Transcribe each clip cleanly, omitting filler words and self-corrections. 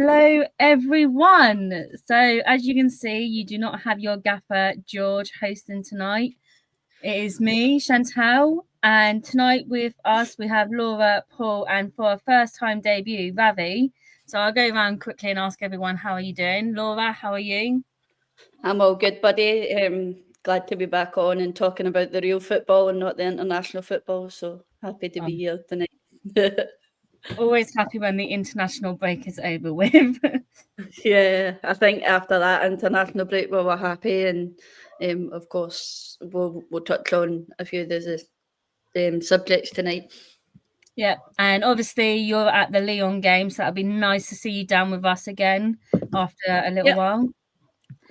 Hello, everyone. So, as you can see, you do not have your gaffer, George, hosting tonight. It is me, Chantal, and tonight with us, we have Laura, Paul, and for our first-time debut, Ravi. So, I'll go around quickly and ask everyone, how are you doing? Laura, how are you? I'm all good, buddy. Glad to be back on and talking about the real football and not the international football. So happy to be here tonight. Always happy when the international break is over with. Yeah, I think after that international break, we were happy, and of course, we'll touch on a few of those subjects tonight. Yeah, and obviously you're at the Lyon game, so that'd be nice to see you down with us again after a little while.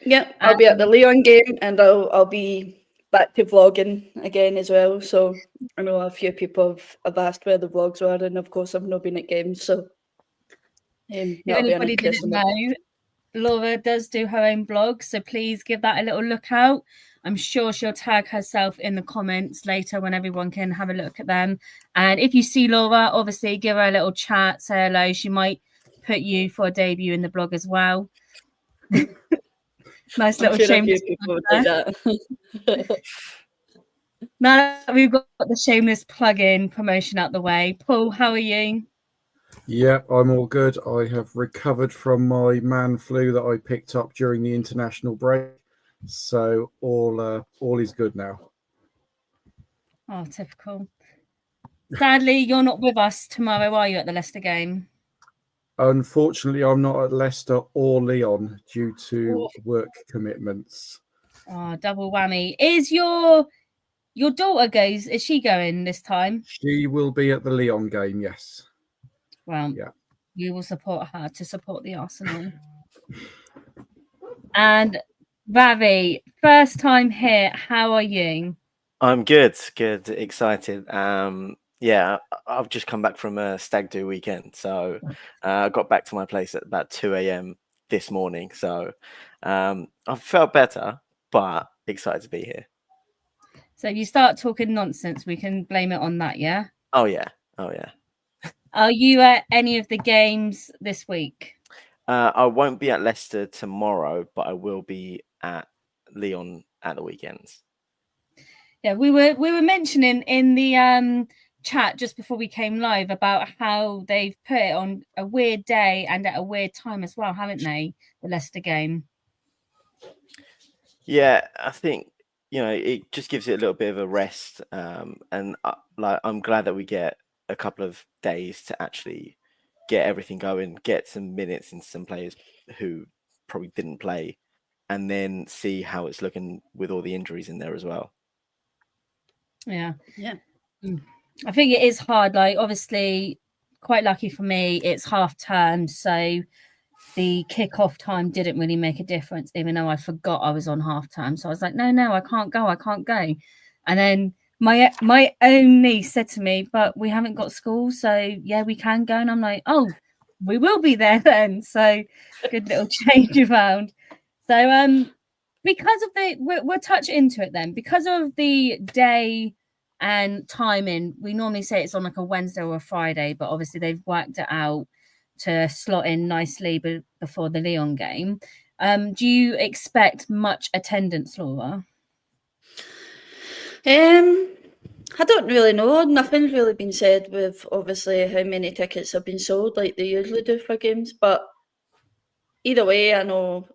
Yeah, I'll be at the Lyon game, and I'll be back to vlogging again as well. So I know a few people have asked where the vlogs were, and of course I've not been at games, so if anybody didn't know, Laura does do her own blog, so please give that a little look out. I'm sure she'll tag herself in the comments later when everyone can have a look at them. And if you see Laura, obviously give her a little chat, say hello. She might put you for a debut in the blog as well. Nice little shameless plug there. Now that we've got the shameless plug-in promotion out the way, Paul, how are you? Yeah, I'm all good. I have recovered from my man flu that I picked up during the international break, so all is good now. Oh, typical. Sadly, you're not with us tomorrow, are you, at the Leicester game? Unfortunately, I'm not at Leicester or Lyon due to work commitments. Oh, double whammy. Is your daughter goes? Is she going this time? She will be at the Lyon game, yes. Well, yeah, we will support her to support the Arsenal. And Ravi, first time here. How are you? I'm good, excited. Yeah, I've just come back from a stag do weekend, so I got back to my place at about 2 a.m. this morning. So I felt better, but excited to be here. So if you start talking nonsense, we can blame it on that, yeah? Oh yeah. Are you at any of the games this week? I won't be at Leicester tomorrow, but I will be at Lyon at the weekends. Yeah, we were mentioning in the chat just before we came live about how they've put it on a weird day and at a weird time as well, haven't they? The Leicester game. Yeah, I think it just gives it a little bit of a rest, and I'm glad that we get a couple of days to actually get everything going, get some minutes in some players who probably didn't play, and then see how it's looking with all the injuries in there as well. Yeah. I think it is hard. Like, obviously, quite lucky for me, it's half term, so the kickoff time didn't really make a difference, even though I forgot I was on half term. So I was like, no, I can't go. And then my own niece said to me, but we haven't got school, so yeah, we can go. And I'm like, oh, we will be there then. So good little change around. So because of we'll touch into it then. Because of the day and timing, we normally say it's on like a Wednesday or a Friday, but obviously they've worked it out to slot in nicely before the Lyon game. Do you expect much attendance, Laura? I don't really know. Nothing's really been said with obviously how many tickets have been sold like they usually do for games. But either way, I know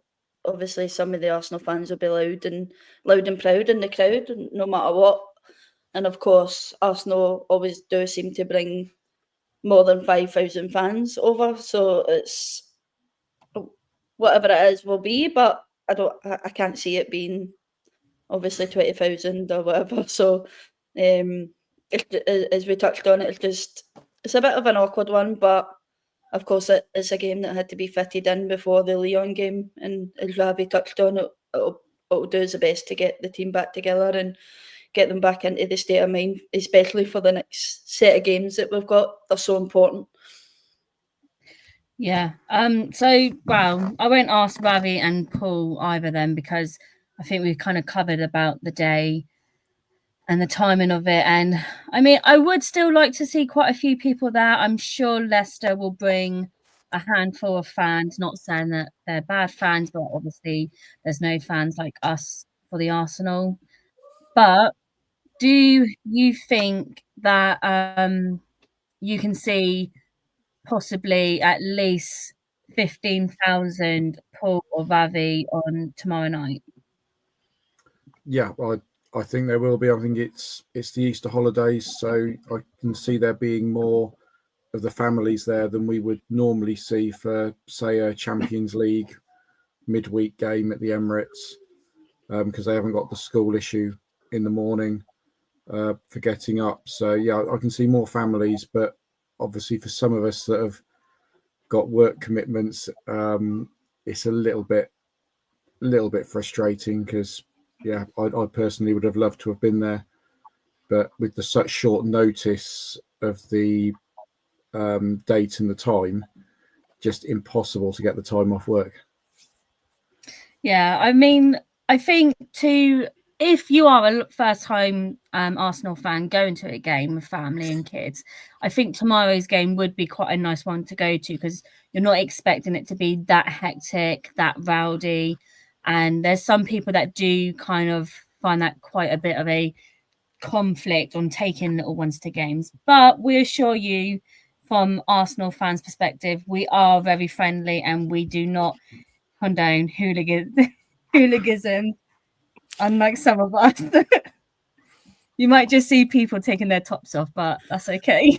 obviously some of the Arsenal fans will be loud and proud in the crowd, no matter what. And of course, Arsenal always do seem to bring more than 5,000 fans over. So it's whatever it is will be, but I can't see it being obviously 20,000 or whatever. So as we touched on, it's a bit of an awkward one, but of course it's a game that had to be fitted in before the Lyon game, and as Ravi touched on, it'll do its best to get the team back together and get them back into the state of mind, especially for the next set of games that we've got. They're so important. Yeah. So, well, I won't ask Ravi and Paul either then, because I think we've kind of covered about the day and the timing of it. And I mean, I would still like to see quite a few people there. I'm sure Leicester will bring a handful of fans, not saying that they're bad fans, but obviously there's no fans like us for the Arsenal. But do you think that you can see possibly at least 15,000 Paul or Vavi on tomorrow night? Yeah, well, I think there will be. I think it's the Easter holidays, so I can see there being more of the families there than we would normally see for, say, a Champions League midweek game at the Emirates, because they haven't got the school issue in the morning for getting up. So yeah, I can see more families, but obviously for some of us that have got work commitments, it's a little bit frustrating because yeah, I personally would have loved to have been there, but with the such short notice of the date and the time, just impossible to get the time off work. Yeah, I mean, I think if you are a first time Arsenal fan going to a game with family and kids, I think tomorrow's game would be quite a nice one to go to because you're not expecting it to be that hectic, that rowdy. And there's some people that do kind of find that quite a bit of a conflict on taking little ones to games. But we assure you, from Arsenal fans' perspective, we are very friendly and we do not condone hooliganism, unlike some of us. You might just see people taking their tops off, but that's okay.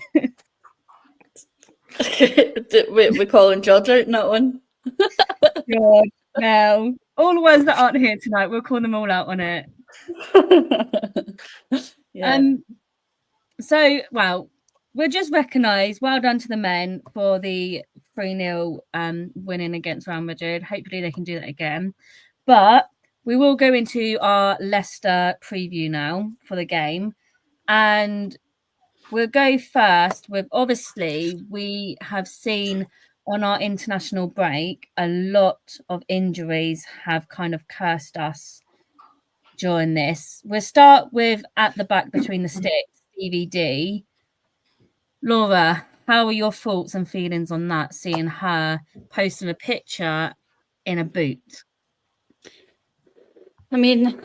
we calling George out in that one. God, no. All the ones that aren't here tonight, we'll call them all out on it. Yeah. So, well, we'll just recognise, well done to the men for the 3-0 winning against Real Madrid. Hopefully they can do that again. But we will go into our Leicester preview now for the game. And we'll go first with, obviously, we have seen on our international break, a lot of injuries have kind of cursed us during this. We'll start with at the back between the sticks, DVD. Laura, how are your thoughts and feelings on that, seeing her posting a picture in a boot? I mean,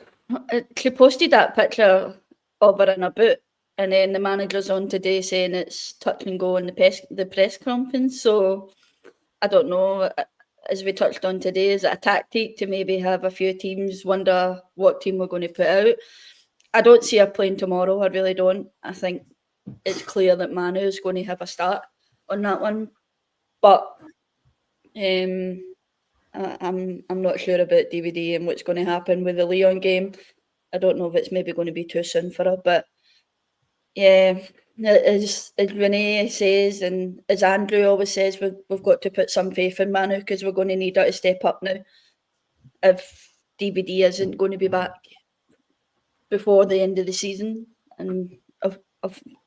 she posted that picture of her in a boot, and then the manager's on today saying it's touch and go in the press conference. So I don't know. As we touched on today, is it a tactic to maybe have a few teams wonder what team we're going to put out? I don't see her playing tomorrow. I really don't. I think it's clear that Manu is going to have a start on that one, but I'm not sure about DVD and what's going to happen with the Lyon game. I don't know if it's maybe going to be too soon for her, but yeah, as Renee says and as Andrew always says, we've got to put some faith in Manu because we're going to need her to step up now. If DVD isn't going to be back before the end of the season, and of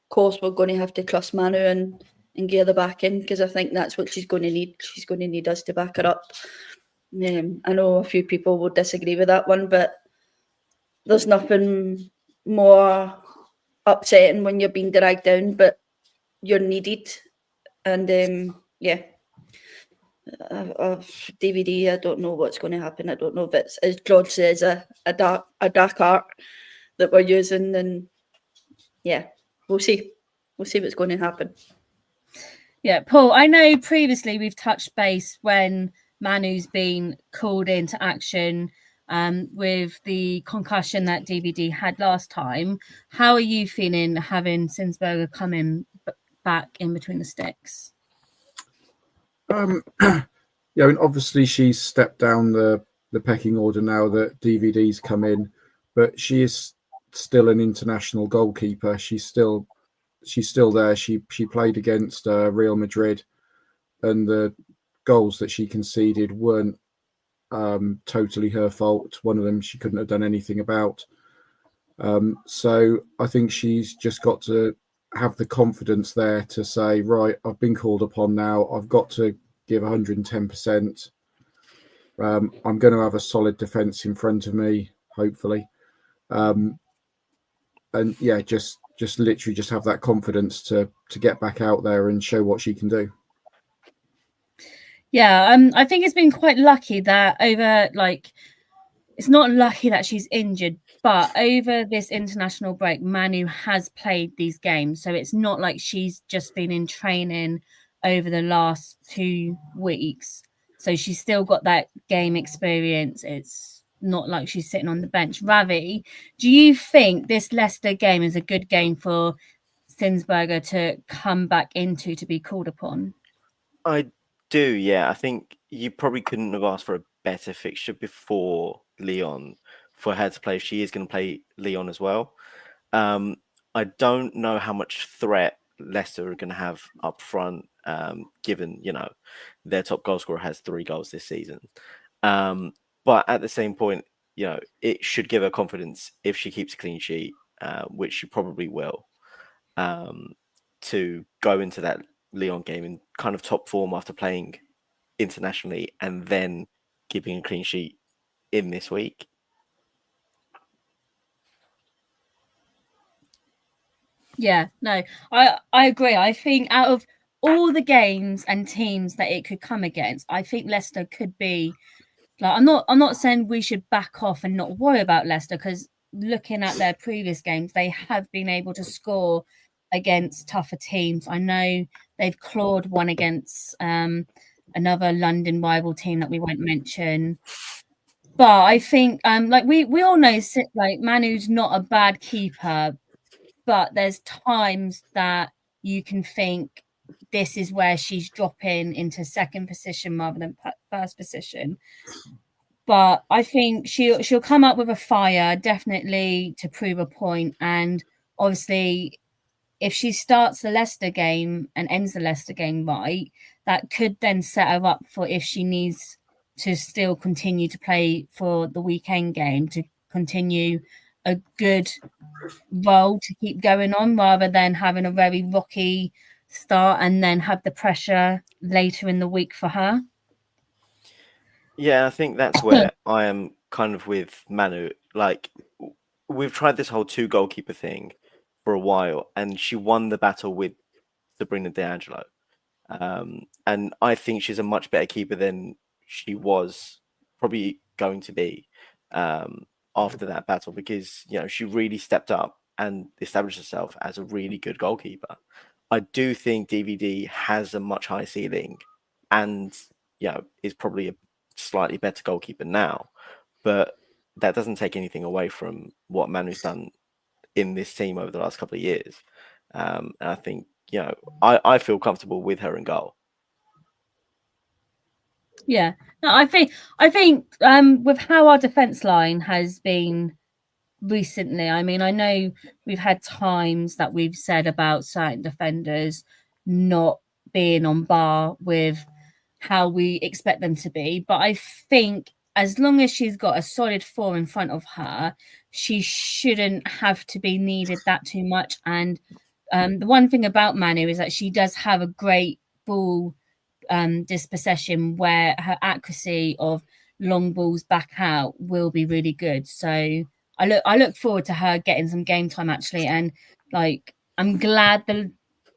course we're going to have to trust Manu and gear her back in because I think that's what she's going to need. She's going to need us to back her up. I know a few people will disagree with that one, but there's nothing more upsetting when you're being dragged down, but you're needed. And yeah, DVD, I don't know what's going to happen. I don't know if it's, as George says, a dark art that we're using, and yeah, we'll see. We'll see what's going to happen. Yeah, Paul, I know previously we've touched base when Manu's been called into action with the concussion that DVD had last time. How are you feeling having Sinsberger come in back in between the sticks? Yeah, I mean, obviously she's stepped down the pecking order now that DVD's come in, but she is still an international goalkeeper. She's still there. She played against Real Madrid, and the goals that she conceded weren't totally her fault. One of them she couldn't have done anything about. So I think she's just got to have the confidence there to say, right, I've been called upon now. I've got to give 110%. I'm going to have a solid defence in front of me, hopefully. And yeah, just literally just have that confidence to get back out there and show what she can do. Yeah, I think it's been quite lucky that it's not lucky that she's injured, but over this international break, Manu has played these games. So it's not like she's just been in training over the last 2 weeks. So she's still got that game experience. It's not like she's sitting on the bench. Ravi, do you think this Leicester game is a good game for Sinsberger to come back into to be called upon? I do, yeah. I think you probably couldn't have asked for a better fixture before Lyon for her to play. She is going to play Lyon as well. I don't know how much threat Leicester are going to have up front, given, their top goal scorer has 3 goals this season. But at the same point, it should give her confidence if she keeps a clean sheet, which she probably will, to go into that Lyon game in kind of top form after playing internationally and then keeping a clean sheet in this week. Yeah, no, I agree. I think out of all the games and teams that it could come against, I think Leicester could be like, I'm not saying we should back off and not worry about Leicester, because looking at their previous games, they have been able to score against tougher teams. I know they've clawed one against another London rival team that we won't mention. But I think we all know, like, Manu's not a bad keeper, but there's times that you can think this is where she's dropping into second position rather than first position. But I think she'll come up with a fire, definitely, to prove a point. And obviously, if she starts the Leicester game and ends the Leicester game right, that could then set her up for if she needs to still continue to play for the weekend game, to continue a good role to keep going on, rather than having a very rocky start and then have the pressure later in the week for her. Yeah, I think that's where I am kind of with Manu. Like, we've tried this whole 2 goalkeeper thing for a while, and she won the battle with Sabrina D'Angelo. And I think she's a much better keeper than she was probably going to be after that battle, because she really stepped up and established herself as a really good goalkeeper. I do think DVD has a much higher ceiling, and is probably a slightly better goalkeeper now, but that doesn't take anything away from what Manu's done in this team over the last couple of years. And I think I feel comfortable with her in goal. Yeah, no, I think with how our defense line has been recently, I mean, I know we've had times that we've said about certain defenders not being on bar with how we expect them to be, but I think as long as she's got a solid 4 in front of her, she shouldn't have to be needed that too much. And the one thing about Manu is that she does have a great ball dispossession, where her accuracy of long balls back out will be really good. So I look forward to her getting some game time, actually. And I'm glad the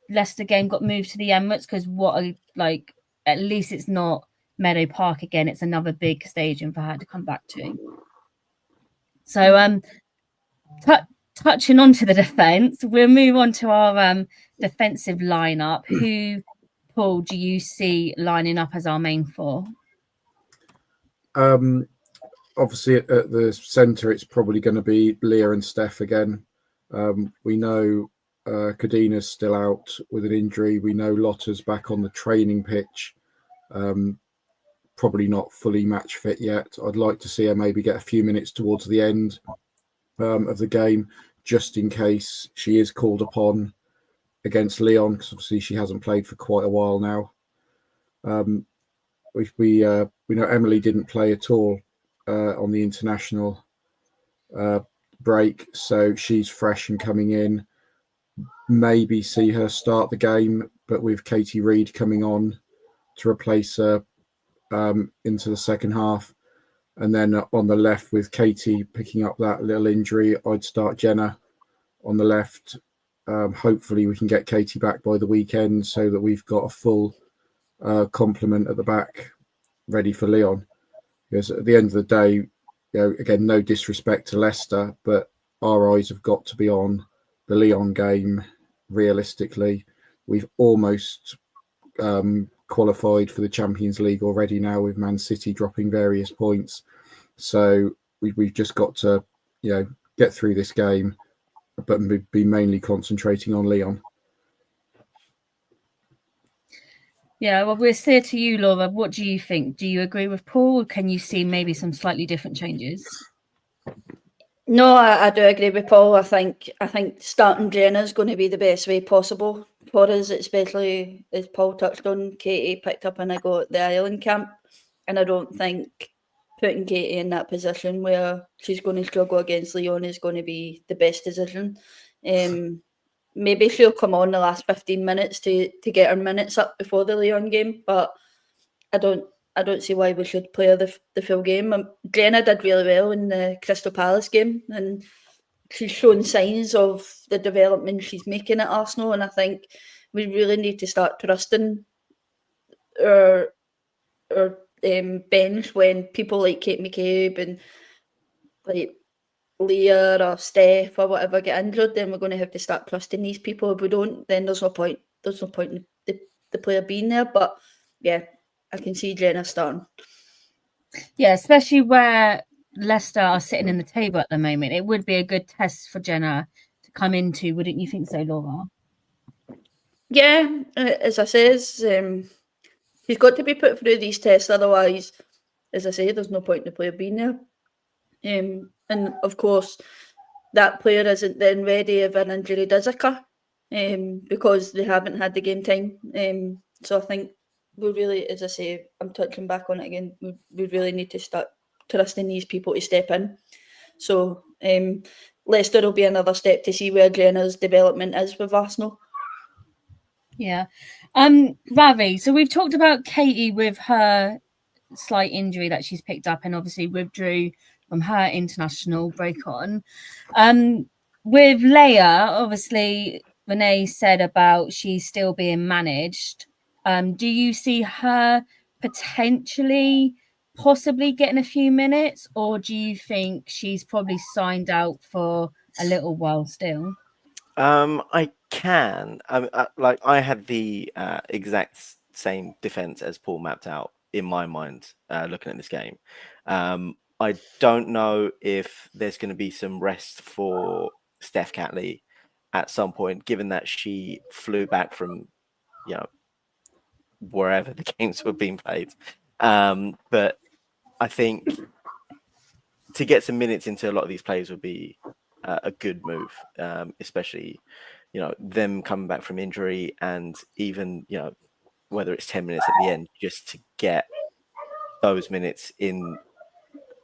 Leicester game got moved to the Emirates, because at least it's not Meadow Park again. It's another big stadium for her to come back to. So touching on to the defence, we'll move on to our defensive lineup. Who, Paul, do you see lining up as our main 4? Obviously, at the centre, it's probably going to be Leah and Steph again. We know Kadina's still out with an injury. We know Lotta's back on the training pitch. Probably not fully match fit yet. I'd like to see her maybe get a few minutes towards the end of the game, just in case she is called upon against Lyon, because obviously she hasn't played for quite a while now. We know Emily didn't play at all on the international break, so she's fresh and coming in. Maybe see her start the game, but with Katie Reid coming on to replace her into the second half. And then on the left, with Katie picking up that little injury, I'd start Jenna on the left. Hopefully we can get Katie back by the weekend so that we've got a full complement at the back, ready for Lyon. Because at the end of the day, again, no disrespect to Leicester, but our eyes have got to be on the Lyon game. Realistically, we've almost qualified for the Champions League already now, with Man City dropping various points. So we've just got to, get through this game, but be mainly concentrating on Lyon. Yeah, well, we'll say to you, Laura, what do you think? Do you agree with Paul, or can you see maybe some slightly different changes? No, I do agree with Paul. I think starting Jenna is going to be the best way possible for us, especially as Paul touched on. Katie picked up a go at the Ireland camp, and I don't think putting Katie in that position where she's going to struggle against Lyon is going to be the best decision. Maybe she'll come on the last 15 minutes to get her minutes up before the Lyon game, but I don't see why we should play her the full game. Jenna did really well in the Crystal Palace game, and she's shown signs of the development she's making at Arsenal, and I think we really need to start trusting our bench when people like Kate McCabe and like Leah or Steph or whatever get injured. Then we're going to have to start trusting these people. If we don't, then there's no point in the player being there. But yeah, I can see Jenna starting. Yeah, especially where Leicester are sitting in the table at the moment. It would be a good test for Jenna to come into, wouldn't you think so, Laura? Yeah, as I says, she's got to be put through these tests. Otherwise, as I say, there's no point in the player being there. And of course, that player isn't then ready if an injury does occur, because they haven't had the game time. So I think we really, as I say, I'm touching back on it again, we really need to start trusting these people to step in. So Leicester will be another step to see where Jenna's development is with Arsenal. Yeah. Ravi, so we've talked about Katie with her slight injury that she's picked up and obviously withdrew from her international break on. With Leia, obviously, Renee said about she's still being managed. Do you see her potentially possibly getting a few minutes, or do you think she's probably signed out for a little while still? I can. I had the exact same defense as Paul mapped out in my mind, looking at this game. I don't know if there's going to be some rest for Steph Catley at some point, given that she flew back from, wherever the games were being played. But I think to get some minutes into a lot of these plays would be a good move, especially, them coming back from injury, and even, whether it's 10 minutes at the end, just to get those minutes in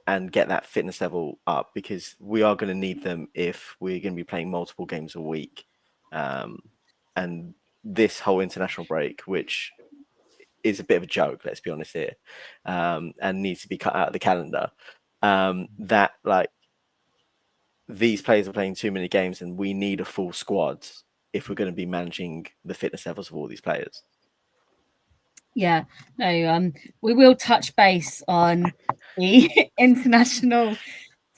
and get that fitness level up, because we are going to need them if we're going to be playing multiple games a week. And this whole international break, which is a bit of a joke, let's be honest here, and needs to be cut out of the calendar, that these players are playing too many games, and we need a full squad if we're going to be managing the fitness levels of all these players. Yeah, no, we will touch base on the international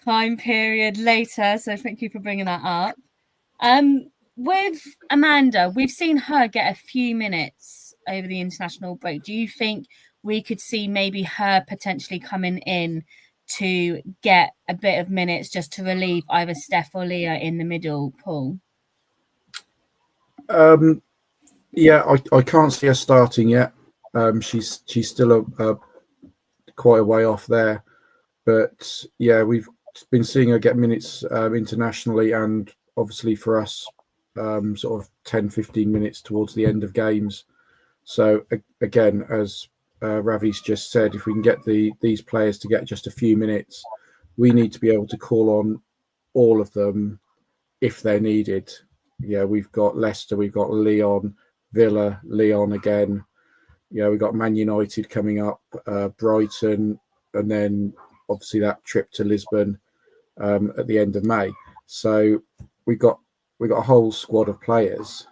time period later. So thank you for bringing that up. With Amanda, we've seen her get a few minutes over the international break. Do you think we could see maybe her potentially coming in to get a bit of minutes just to relieve either Steph or Leah in the middle, Paul? Yeah, I can't see her starting yet. She's still quite a way off there, but yeah, we've been seeing her get minutes internationally, and obviously for us, sort of 10-15 minutes towards the end of games. So again, as Ravi's just said, if we can get these players to get just a few minutes, we need to be able to call on all of them if they're needed. Yeah, we've got Leicester, we've got Lyon, Villa, Lyon again. Yeah, we've got Man United coming up, Brighton, and then obviously that trip to Lisbon at the end of May. So we got a whole squad of players,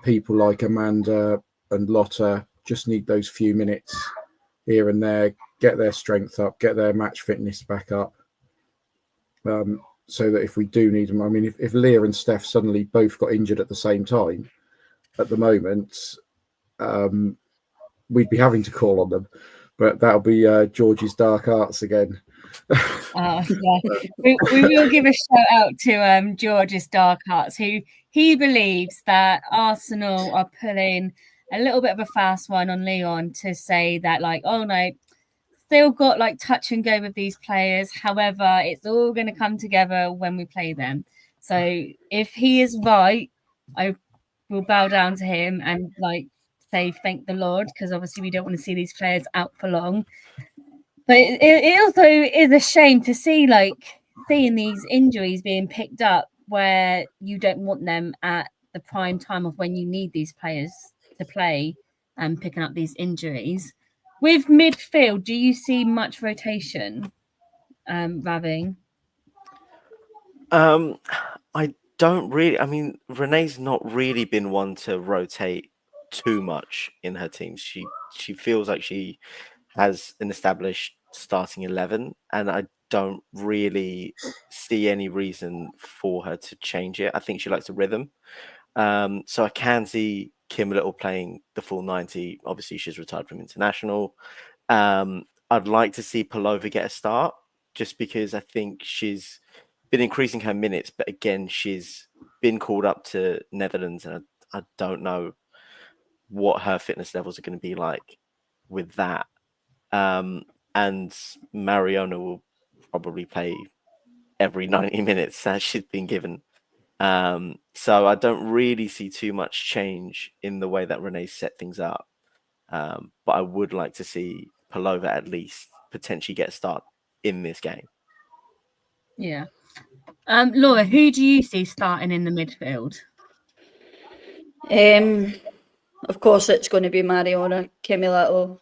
people like Amanda and Lotta just need those few minutes here and there, get their strength up, get their match fitness back up, so that if we do need them, I mean, if Leah and Steph suddenly both got injured at the same time, at the moment, we'd be having to call on them. But that'll be George's dark arts again. Yeah. we will give a shout out to George's dark arts, who he believes that Arsenal are pulling a little bit of a fast one on Leon to say that, like, oh no, still got like touch and go with these players. However, it's all going to come together when we play them. So if he is right, I will bow down to him and like say thank the Lord, because obviously we don't want to see these players out for long. But it also is a shame to see seeing these injuries being picked up where you don't want them at the prime time of when you need these players to play, and picking up these injuries. With midfield, do you see much rotation, Ravi? I don't really. I mean, Renee's not really been one to rotate too much in her team. She feels like she has an established starting 11, and I don't really see any reason for her to change it. I think she likes the rhythm. So I can see Kim Little playing the full 90. Obviously, she's retired from international. I'd like to see Palova get a start, just because I think she's been increasing her minutes, but again, she's been called up to Netherlands, and I don't know what her fitness levels are going to be like with that. And Mariona will probably play every 90 minutes that she's been given. So I don't really see too much change in the way that Renee set things up. But I would like to see Palova at least potentially get a start in this game. Yeah. Laura, who do you see starting in the midfield? Of course, it's going to be Mariona, Kimmy Little.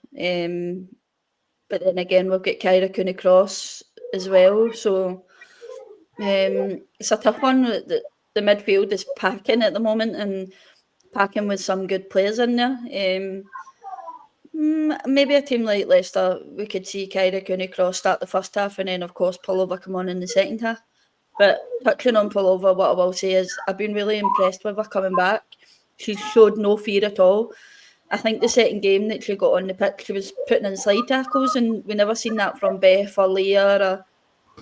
But then again, we've got Kyra Cooney-Cross as well. So it's a tough one. The midfield is packing at the moment, and packing with some good players in there. Maybe a team like Leicester, we could see Kyra Cooney-Cross start the first half, and then, of course, Palova come on in the second half. But touching on Palova, what I will say is I've been really impressed with her coming back. She showed no fear at all. I think the second game that she got on the pitch, she was putting in slide tackles, and we never seen that from Beth or Leah.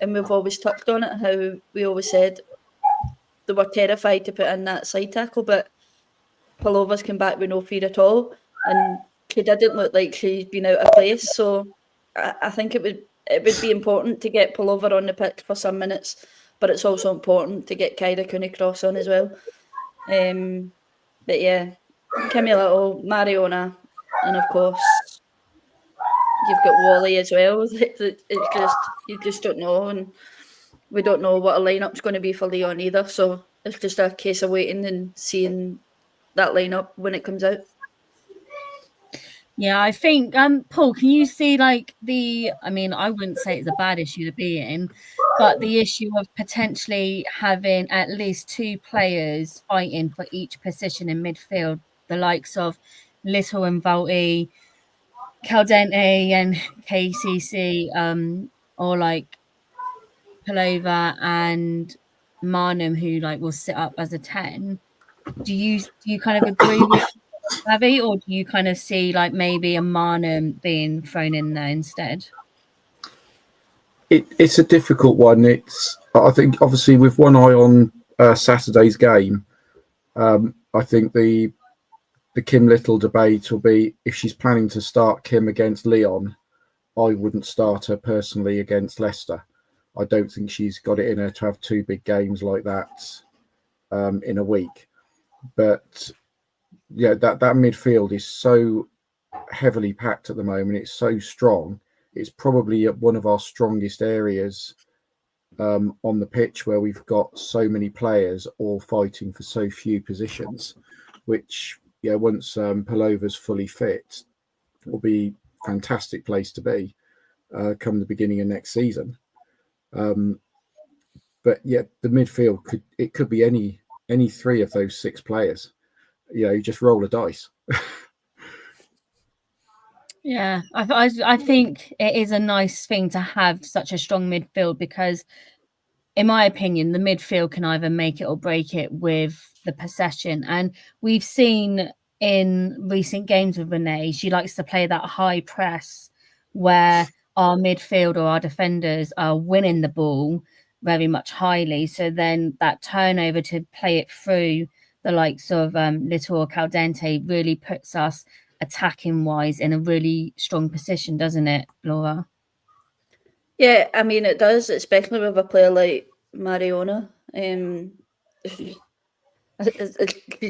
And we've always touched on it, how we always said they were terrified to put in that side tackle, but Palova's come back with no fear at all, and she didn't look like she'd been out of place. So I think it would be important to get Palova on the pitch for some minutes, but it's also important to get Kyra Cooney-Cross on as well. But yeah, Kimmy Little, Mariona, and of course you've got Wally as well. It's just, you just don't know, and we don't know what a lineup's going to be for Leon either. So it's just a case of waiting and seeing that lineup when it comes out. Yeah, I think, Paul, can you see I wouldn't say it's a bad issue to be in, but the issue of potentially having at least two players fighting for each position in midfield, the likes of Little and Volti, Caldente and KCC, or like Palova and Marnham, who will sit up as a 10. Do you kind of agree with Ravi, or do you kind of see maybe a Marnham being thrown in there instead? It's a difficult one. I think obviously with one eye on Saturday's game, I think the Kim Little debate will be, if she's planning to start Kim against Leon, I wouldn't start her personally against Leicester. I don't think she's got it in her to have two big games like that in a week. But yeah, that midfield is so heavily packed at the moment. It's so strong. It's probably one of our strongest areas on the pitch, where we've got so many players all fighting for so few positions, which, once Palova's fully fit, will be a fantastic place to be come the beginning of next season. But yeah, the midfield could be any three of those six players. You just roll a dice. Yeah, I think it is a nice thing to have such a strong midfield because, in my opinion, the midfield can either make it or break it with the possession. And we've seen in recent games with Renee, she likes to play that high press where our midfield or our defenders are winning the ball very much highly. So then that turnover to play it through the likes of Little or Caldente really puts us attacking wise in a really strong position, doesn't it, Laura? Yeah, I mean it does, especially with a player like Mariona. She's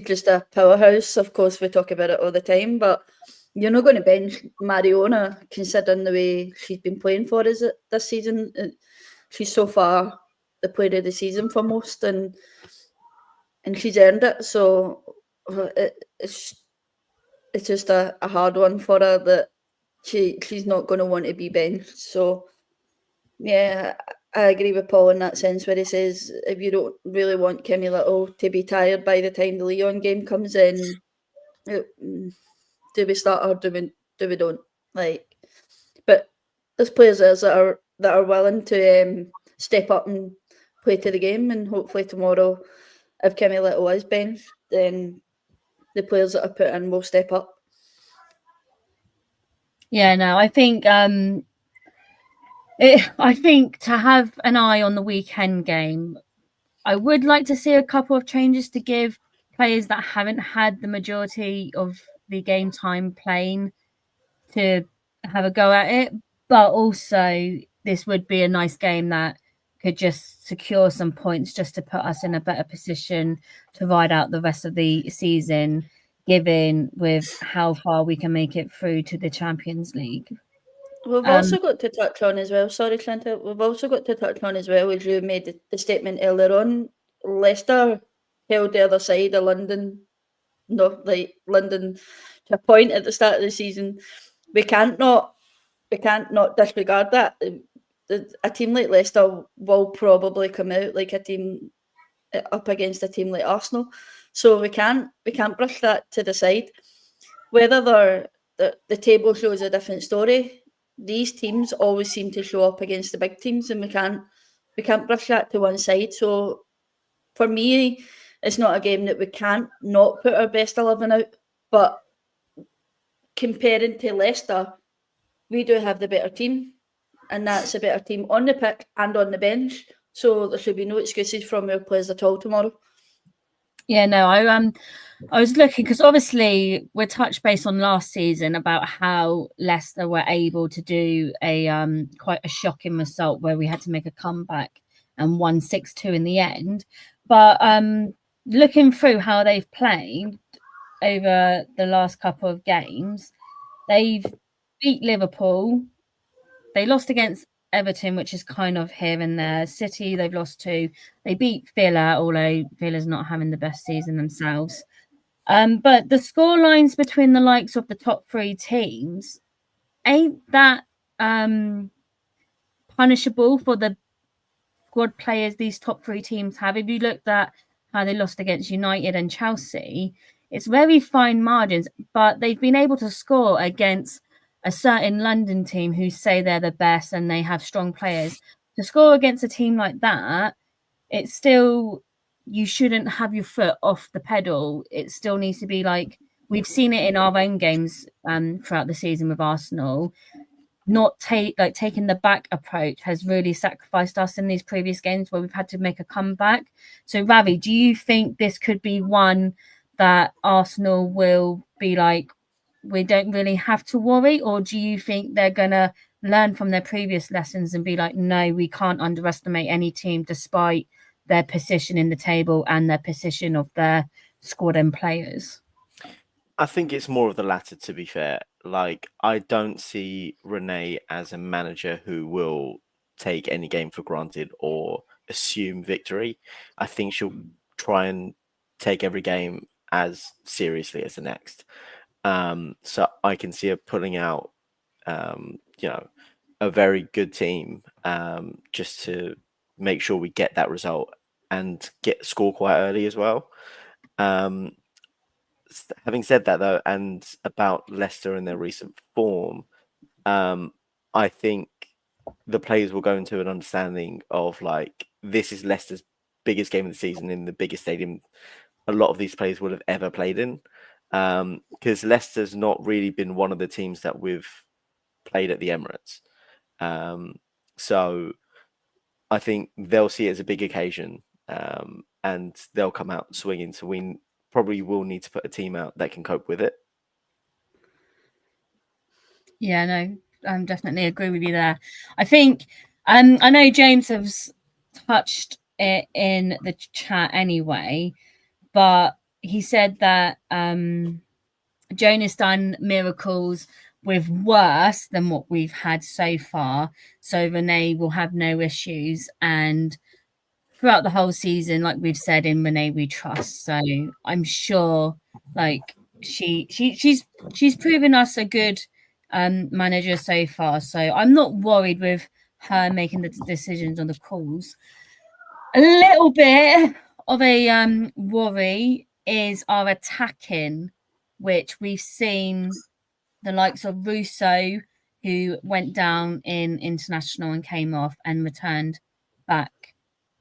just a powerhouse. Of course, we talk about it all the time, but you're not going to bench Mariona considering the way she's been playing for us this season. She's so far the player of the season for most, and she's earned it. So it's just a hard one for her that she's not going to want to be benched. So yeah, I agree with Paul in that sense where he says if you don't really want Kimmy Little to be tired by the time the Leon game comes in, do we start or do we don't? Like, but there's players there that are willing to step up and play to the game, and hopefully tomorrow, if Kimmy Little is benched, then the players that are put in will step up. Yeah, no, I think I think to have an eye on the weekend game, I would like to see a couple of changes to give players that haven't had the majority of the game time playing to have a go at it. But also, this would be a nice game that could just secure some points just to put us in a better position to ride out the rest of the season, given with how far we can make it through to the Champions League. We've also got to touch on as well, sorry Chantal, we've also got to touch on as well, as you made the statement earlier on, Leicester held the other side of London, London to a point at the start of the season. We can't not disregard that. A team like Leicester will probably come out like a team up against a team like Arsenal. So we can't brush that to the side. Whether the table shows a different story, these teams always seem to show up against the big teams, and we can't brush that to one side. So for me, it's not a game that we can't not put our best 11 out. But comparing to Leicester, we do have the better team, and that's a better team on the pitch and on the bench. So there should be no excuses from our players at all tomorrow. Yeah, no, I was looking because obviously we're touched base on last season about how Leicester were able to do a quite a shocking result where we had to make a comeback and won 6-2 in the end. But looking through how they've played over the last couple of games, they've beat Liverpool, they lost against Everton, which is kind of here and there. City, they've lost to. They beat Villa, although Villa's not having the best season themselves. But the score lines between the likes of the top three teams ain't that punishable for the squad players these top three teams have. If you looked at how they lost against United and Chelsea, it's very fine margins, but they've been able to score against a certain London team who say they're the best and they have strong players. To score against a team like that, it's still, you shouldn't have your foot off the pedal. It still needs to be like, we've seen it in our own games throughout the season with Arsenal. Not taking the back approach has really sacrificed us in these previous games where we've had to make a comeback. So Ravi, do you think this could be one that Arsenal will be like, we don't really have to worry, or do you think they're gonna learn from their previous lessons and be like, no, we can't underestimate any team despite their position in the table and their position of their squad and players? I think it's more of the latter, to be fair. Like, I don't see Renee as a manager who will take any game for granted or assume victory. I think she'll try and take every game as seriously as the next. So I can see her pulling out, a very good team just to make sure we get that result and score quite early as well. having said that though, and about Leicester and their recent form, I think the players will go into an understanding of like this is Leicester's biggest game of the season in the biggest stadium a lot of these players would have ever played in, because Leicester's not really been one of the teams that we've played at the Emirates. So I think they'll see it as a big occasion, and they'll come out swinging. So we probably will need to put a team out that can cope with it. Yeah, no, I definitely agree with you there. I think, I know James has touched it in the chat anyway, but he said that Joan has done miracles with worse than what we've had so far. So Renee will have no issues. And throughout the whole season, like we've said, in Renee we trust. So I'm sure like she's proven us a good manager so far. So I'm not worried with her making the decisions on the calls. A little bit of a worry is our attacking, which we've seen the likes of Russo, who went down in international and came off and returned back.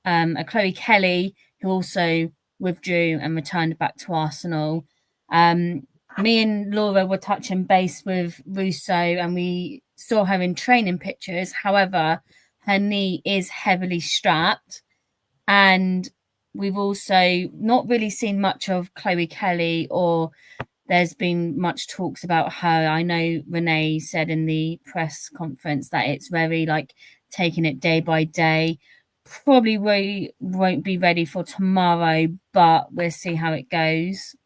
A Chloe Kelly, who also withdrew and returned back to Arsenal. Me and Laura were touching base with Russo, and we saw her in training pictures. However, her knee is heavily strapped. And we've also not really seen much of Chloe Kelly, or there's been much talks about her. I know Renee said in the press conference that it's very like taking it day by day. Probably we won't be ready for tomorrow, but we'll see how it goes.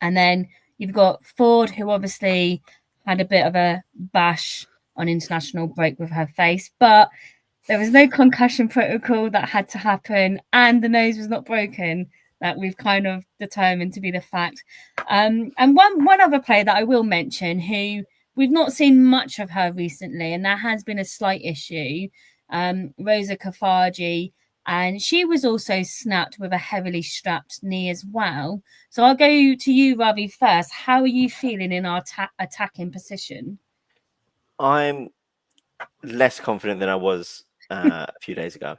And then you've got Ford, who obviously had a bit of a bash on international break with her face, but there was no concussion protocol that had to happen, and the nose was not broken. That we've kind of determined to be the fact. And one other player that I will mention, who we've not seen much of her recently, and there has been a slight issue, Rosa Kafaji, and she was also snapped with a heavily strapped knee as well. So I'll go to you, Ravi, first. How are you feeling in our attacking position? I'm less confident than I was a few days ago,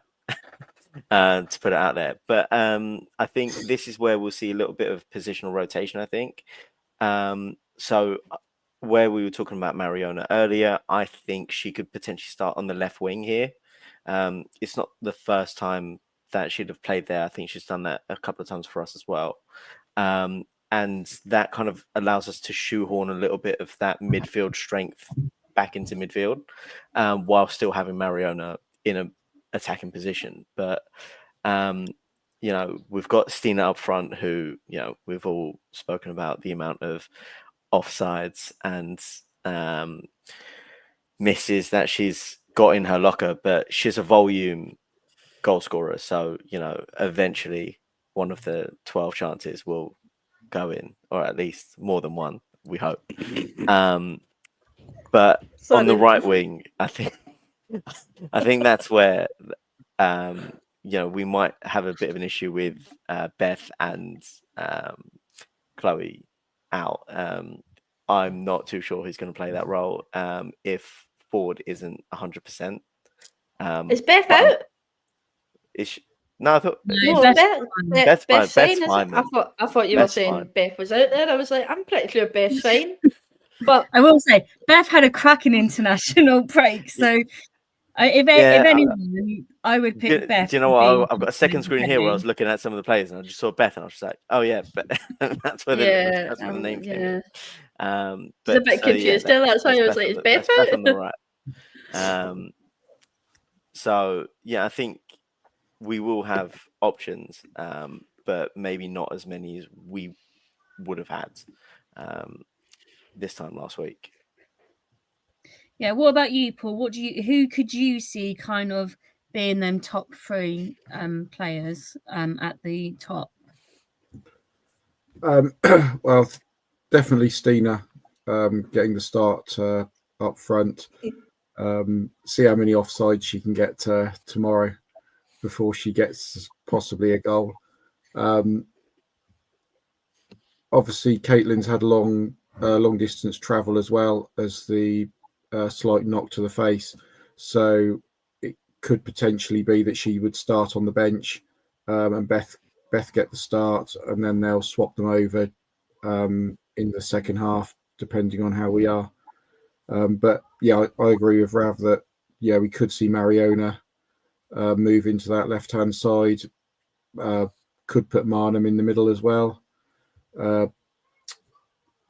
to put it out there. But I think this is where we'll see a little bit of positional rotation, I think. So where we were talking about Mariona earlier, I think she could potentially start on the left wing here. It's not the first time that she'd have played there. I think she's done that a couple of times for us as well. And that kind of allows us to shoehorn a little bit of that midfield strength back into midfield, while still having Mariona in an attacking position. But you know, we've got Stina up front, who, you know, we've all spoken about the amount of offsides and misses that she's got in her locker, but she's a volume goal scorer. So, you know, eventually one of the 12 chances will go in, or at least more than one, we hope. But on the right wing, I think that's where you know, we might have a bit of an issue with Beth and Chloe out. I'm not too sure who's going to play that role if Ford isn't 100%. Is Beth out? Is she? No, I thought no, Beth's fine. I thought you were saying fine. Beth was out there. I was like, I'm pretty sure Beth's fine. But I will say, Beth had a cracking international break. So if anyone, I would pick Beth. Do you know what? I've got a second screen here where I was looking at some of the players, and I just saw Beth, and I was just like, oh yeah, but that's where the name came in. But, it's a bit confused still. That's why I was like, is Beth out? On the right. So yeah, I think we will have options, but maybe not as many as we would have had this time last week. Yeah, what about you, Paul? Who could you see kind of being them top three players at the top? Well, definitely Stina getting the start up front. See how many offsides she can get tomorrow before she gets possibly a goal. obviously Caitlin's had long distance travel as well as the slight knock to the face, so it could potentially be that she would start on the bench, and Beth get the start, and then they'll swap them over in the second half, depending on how we are. But yeah, I agree with Rav that we could see Mariona move into that left hand side. Could put Marnham in the middle as well, in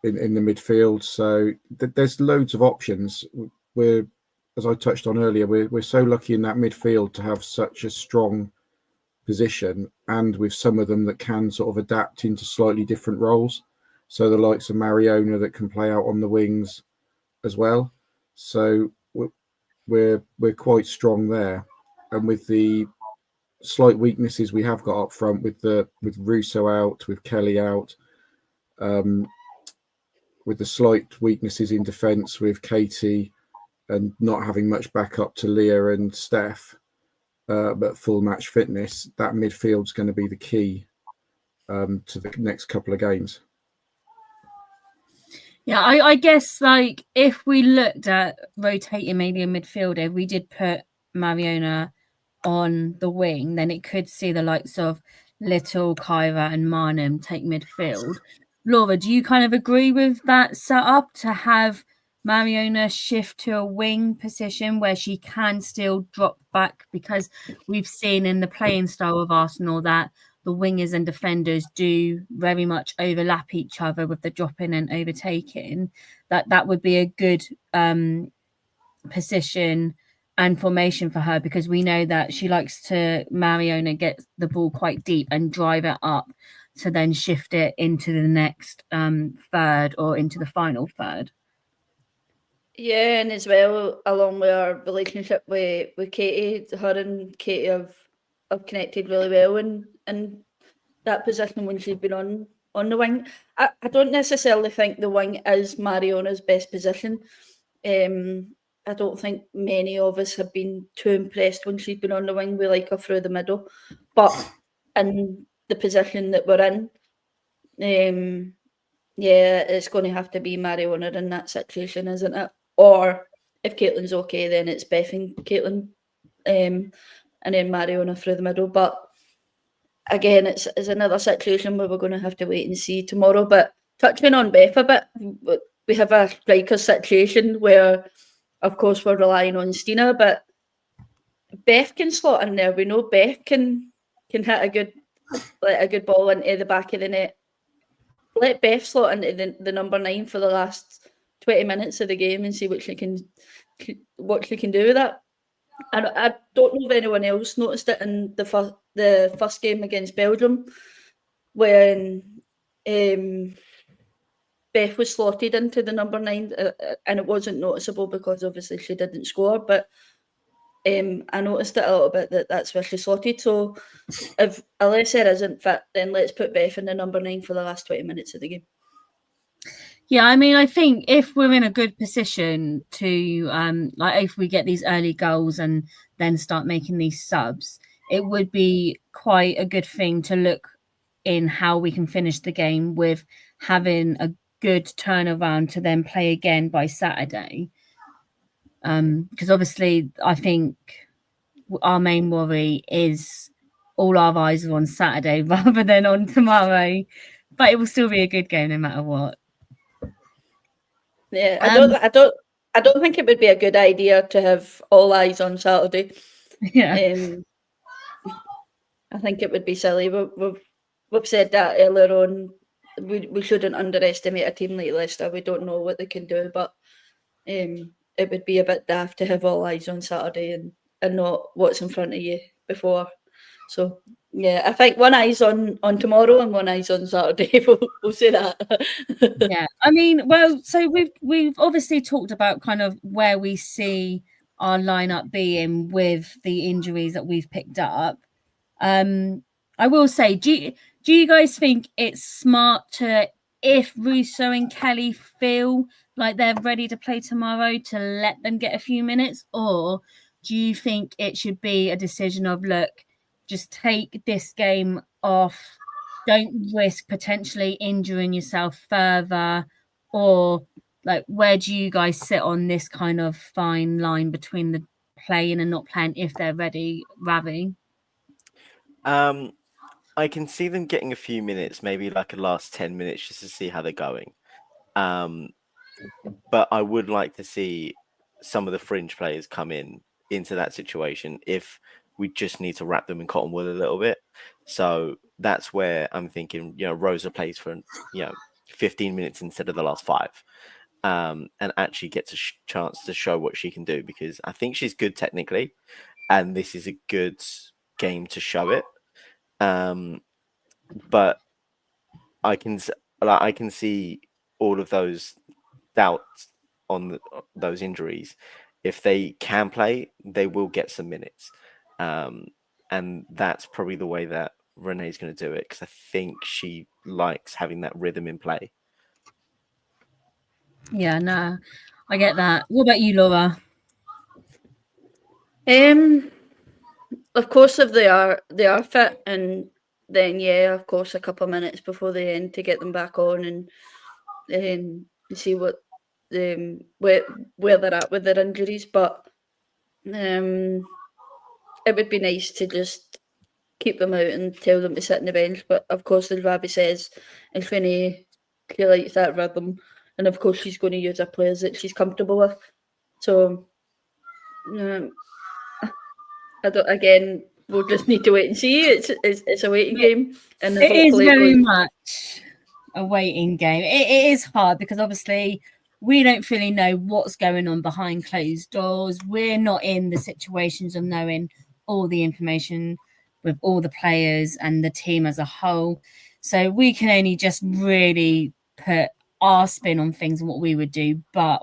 the midfield. So there's loads of options. We're, as I touched on earlier, we're so lucky in that midfield to have such a strong position, and with some of them that can sort of adapt into slightly different roles. So the likes of Mariona that can play out on the wings as well. So we're quite strong there, and with the slight weaknesses we have got up front, with Russo out, with Kelly out, with the slight weaknesses in defence with Katie and not having much backup to Leah and Steph, but full match fitness, that midfield's going to be the key to the next couple of games. Yeah, I guess like if we looked at rotating maybe a midfielder, if we did put Mariona on the wing, then it could see the likes of Little, Kyra and Marnham take midfield. Laura, do you kind of agree with that setup to have Mariona shift to a wing position where she can still drop back? Because we've seen in the playing style of Arsenal that the wingers and defenders do very much overlap each other with the dropping and overtaking. That would be a good position and formation for her, because we know that she likes to, Mariona, get the ball quite deep and drive it up to then shift it into the next third or into the final third. Yeah, and as well, along with our relationship with Katie, her and Katie have connected really well in that position when she's been on the wing. I don't necessarily think the wing is Mariona's best position. I don't think many of us have been too impressed when she's been on the wing. We like her through the middle. But in the position that we're in, it's going to have to be Mariona in that situation, isn't it? Or if Caitlin's okay, then it's Beth and Caitlin, and then Mariona through the middle. But again, it's another situation where we're going to have to wait and see tomorrow. But touching on Beth a bit, we have a striker situation where, of course, we're relying on Stina, but Beth can slot in there. We know Beth can hit a good ball into the back of the net. Let Beth slot into the number 9 for the last 20 minutes of the game and see what she can do with that. And I don't know if anyone else noticed it in the first game against Belgium, when Beth was slotted into the number 9, and it wasn't noticeable because obviously she didn't score, but I noticed it a little bit that's where she slotted. So if Alessia isn't fit, then let's put Beth in the number 9 for the last 20 minutes of the game. Yeah, I mean, I think if we're in a good position to, like if we get these early goals and then start making these subs, it would be quite a good thing to look in how we can finish the game with having a good turnaround to then play again by Saturday. Because obviously I think our main worry is all our eyes are on Saturday rather than on tomorrow, but it will still be a good game no matter what. Yeah, I don't think it would be a good idea to have all eyes on Saturday. Yeah. I think it would be silly. We've said that earlier on. We shouldn't underestimate a team like Leicester. We don't know what they can do, but it would be a bit daft to have all eyes on Saturday and not what's in front of you before. So yeah, I think one eye's on tomorrow and one eye's on Saturday. We'll say that. Yeah, I mean, well, so we've obviously talked about kind of where we see our lineup being with the injuries that we've picked up. I will say, do you guys think it's smart to, if Russo and Kelly feel like they're ready to play tomorrow, to let them get a few minutes, or do you think it should be a decision of, look, just take this game off don't risk potentially injuring yourself further? Or like, where do you guys sit on this kind of fine line between the playing and not playing if they're ready, Ravi? I can see them getting a few minutes, maybe like a last 10 minutes, just to see how they're going. But I would like to see some of the fringe players come into that situation if we just need to wrap them in cotton wool a little bit. So that's where I'm thinking, Rosa plays for 15 minutes instead of the last 5, and actually gets a chance to show what she can do, because I think she's good technically, and this is a good game to show it. But I can see all of those doubts on those injuries. If they can play, they will get some minutes, and that's probably the way that Renee's going to do it, because I think she likes having that rhythm in play. Yeah, no, I get that. What about you, Laura? Of course, if they are fit, and then of course, a couple of minutes before the end to get them back on and see what where they're at with their injuries. But it would be nice to just keep them out and tell them to sit on the bench. But of course, as Ravi says, if Renee, she likes that rhythm, and of course she's going to use her players that she's comfortable with. So I don't. Again, we'll just need to wait and see. It's a waiting game, and it is very much a waiting game. It is hard because obviously we don't fully know what's going on behind closed doors. We're not in the situations of knowing all the information with all the players and the team as a whole. So we can only just really put our spin on things and what we would do. But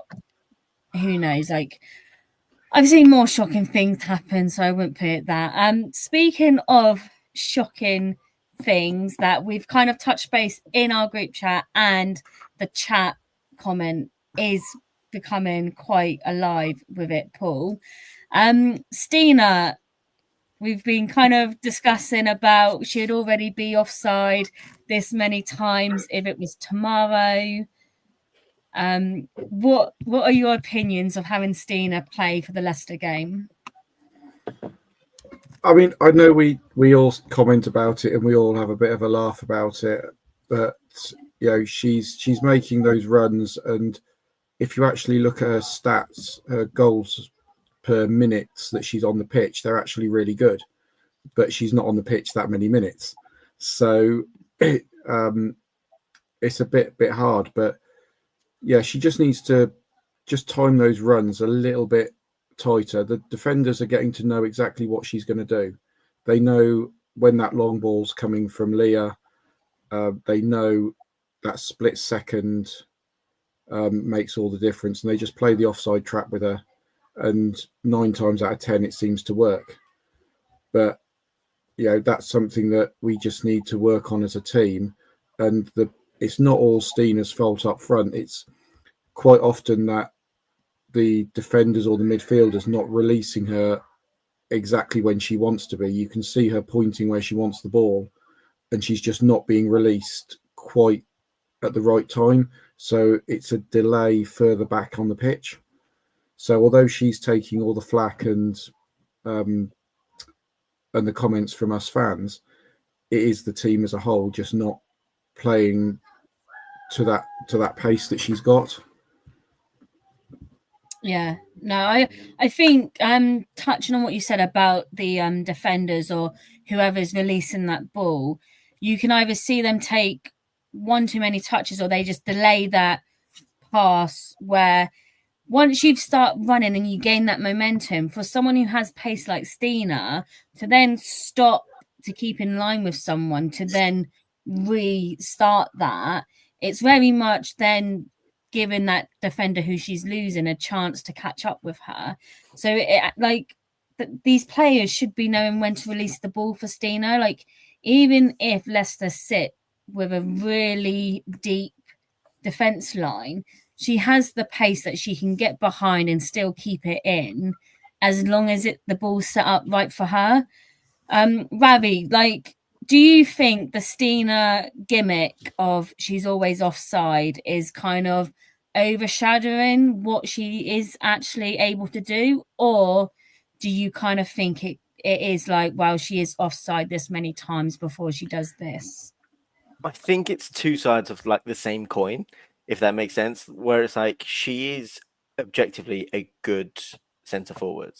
who knows? Like, I've seen more shocking things happen, so I wouldn't put it that. Speaking of shocking things that we've kind of touched base in our group chat, and the chat comment is becoming quite alive with it, Paul. Stina, we've been kind of discussing about she'd already be offside this many times if it was tomorrow. What are your opinions of having Stina play for the Leicester game? I mean, I know we all comment about it and we all have a bit of a laugh about it, but she's making those runs, and if you actually look at her stats, her goals per minutes that she's on the pitch, they're actually really good, but she's not on the pitch that many minutes, so it's a bit hard. But yeah, she just needs to just time those runs a little bit tighter. The defenders are getting to know exactly what she's going to do. They know when that long ball's coming from Leah. They know that split second makes all the difference, and they just play the offside trap with her. And 9 times out of 10, it seems to work. But that's something that we just need to work on as a team. And it's not all Stina's fault up front. It's quite often that the defenders or the midfielders not releasing her exactly when she wants to be. You can see her pointing where she wants the ball, and she's just not being released quite at the right time. So it's a delay further back on the pitch. So although she's taking all the flack and the comments from us fans, it is the team as a whole just not playing to that pace that she's got. Yeah, no, I think touching on what you said about the defenders or whoever's releasing that ball, you can either see them take one too many touches, or they just delay that pass, where once you start running and you gain that momentum, for someone who has pace like Stina to then stop to keep in line with someone to then restart that, it's very much then giving that defender who she's losing a chance to catch up with her. So these players should be knowing when to release the ball for Stina. Like, even if Leicester sit with a really deep defense line, she has the pace that she can get behind and still keep it in, as long as the ball's set up right for her. Ravi, do you think the Stina gimmick of she's always offside is kind of overshadowing what she is actually able to do? Or do you kind of think it is like, well, she is offside this many times before she does this? I think it's two sides of like the same coin, if that makes sense. Where it's like she is objectively a good centre forward,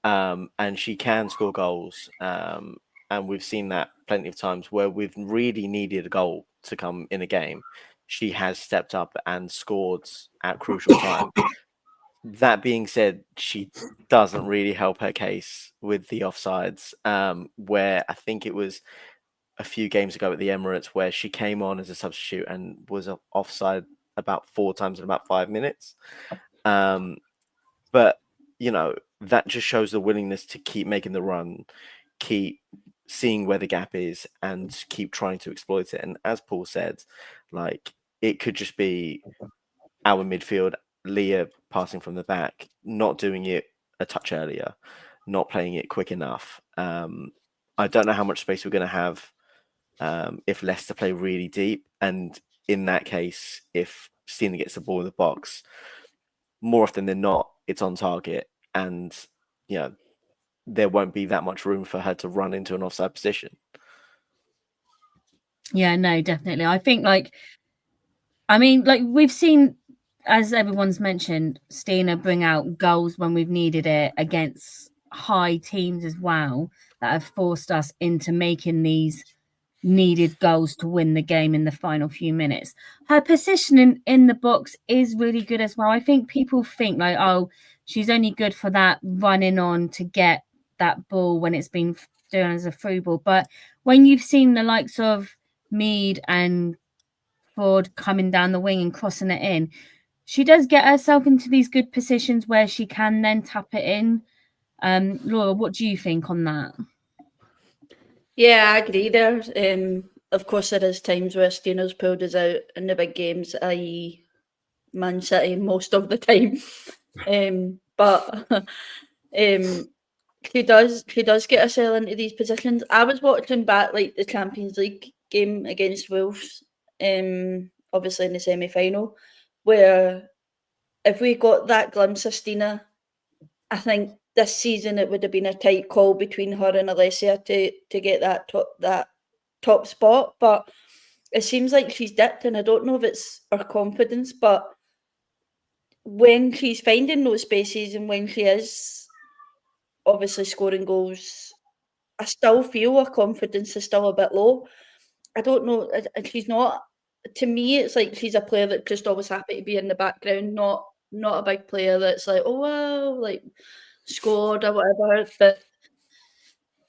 and she can score goals. And we've seen that plenty of times where we've really needed a goal to come in a game. She has stepped up and scored at crucial time. That being said, she doesn't really help her case with the offsides, where I think it was a few games ago at the Emirates where she came on as a substitute and was offside about 4 times in about 5 minutes. But, you know, that just shows the willingness to keep making the run, keep seeing where the gap is and keep trying to exploit it. And as Paul said, like, it could just be our midfield, Leah passing from the back, not doing it a touch earlier, not playing it quick enough. I don't know how much space we're going to have if Leicester play really deep. And in that case, if Stina gets the ball in the box, more often than not, it's on target. And, you know, there won't be that much room for her to run into an offside position. Yeah, no, definitely. I think like we've seen, as everyone's mentioned, Stina bring out goals when we've needed it against high teams as well, that have forced us into making these needed goals to win the game in the final few minutes. Her positioning in the box is really good as well. I think people think like, oh, she's only good for that running on to get that ball when it's been done as a through ball. But when you've seen the likes of Mead and Ford coming down the wing and crossing it in, she does get herself into these good positions where she can then tap it in. Laura, what do you think on that? Yeah, I agree there. Of course, there is times where Stina's pulled us out in the big games, i.e. Man City most of the time. But she does get herself into these positions. I was watching back like the Champions League game against Wolves, obviously in the semi-final, where if we got that glimpse of Stina, I think this season it would have been a tight call between her and Alessia to get that top spot. But it seems like she's dipped, and I don't know if it's her confidence, but when she's finding those spaces and when she is obviously scoring goals, I still feel her confidence is still a bit low. I don't know, and she's not. To me, it's like she's a player that's just always happy to be in the background, not a big player that's like, oh wow, like scored or whatever. But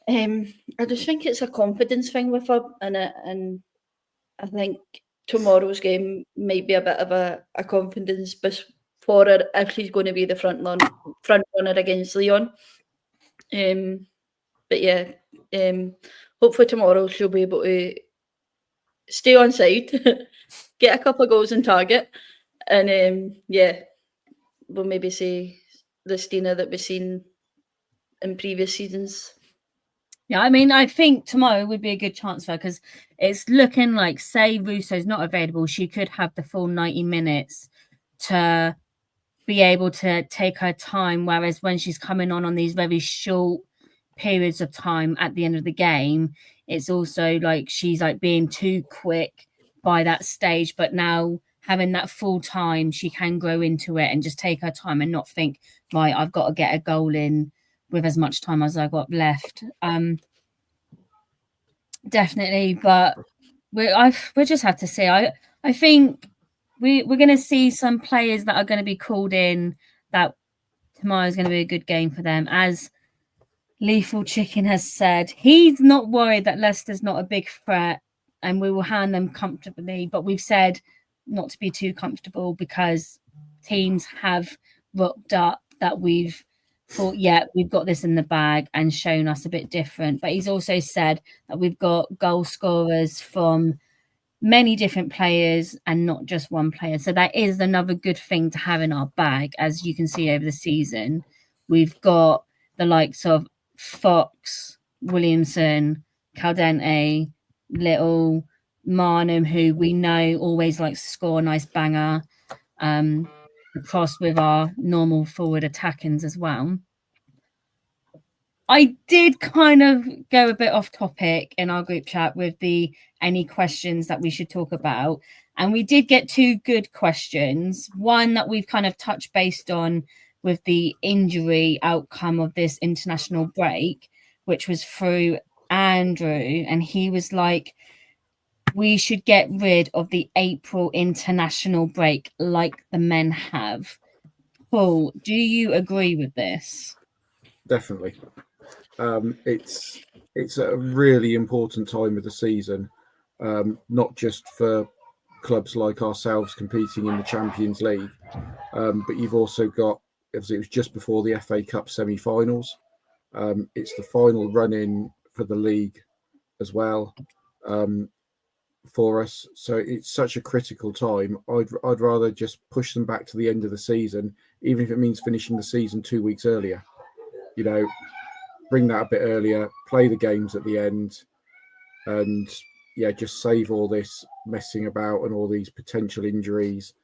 I just think it's a confidence thing with her, and I think tomorrow's game might be a bit of a confidence boost for her if she's going to be the front runner against Leon. But yeah, hopefully tomorrow she'll be able to stay on side, get a couple of goals on target, and yeah, we'll maybe see the Stina that we've seen in previous seasons. Yeah, I mean, I think tomorrow would be a good chance for her because it's looking like, say Russo's not available, she could have the full 90 minutes to be able to take her time, whereas when she's coming on these very short periods of time at the end of the game, it's also like she's like being too quick by that stage. But now having that full time, she can grow into it and just take her time and not think, right, I've got to get a goal in with as much time as I got left. Definitely, but we just have to see. I think we're going to see some players that are going to be called in that tomorrow is going to be a good game for them. As Lethal Chicken has said, he's not worried that Leicester's not a big threat and we will hand them comfortably. But we've said not to be too comfortable because teams have rocked up that we've thought, yeah, we've got this in the bag and shown us a bit different. But he's also said that we've got goal scorers from many different players and not just one player. So that is another good thing to have in our bag. As you can see over the season, we've got the likes of Fox, Williamson, Caldente, Little, Marnham, who we know always likes to score a nice banger, across with our normal forward attackings as well. I did kind of go a bit off topic in our group chat with the any questions that we should talk about. And we did get 2 good questions. One that we've kind of touched based on with the injury outcome of this international break, which was through Andrew. And he was like, we should get rid of the April international break like the men have. Paul, do you agree with this? Definitely. It's a really important time of the season, not just for clubs like ourselves competing in the Champions League, but you've also got, as it was just before the FA Cup semi-finals, it's the final run-in for the league as well, for us. So it's such a critical time. I'd rather just push them back to the end of the season, even if it means finishing the season 2 weeks earlier. You know, bring that a bit earlier, play the games at the end, and just save all this messing about and all these potential injuries.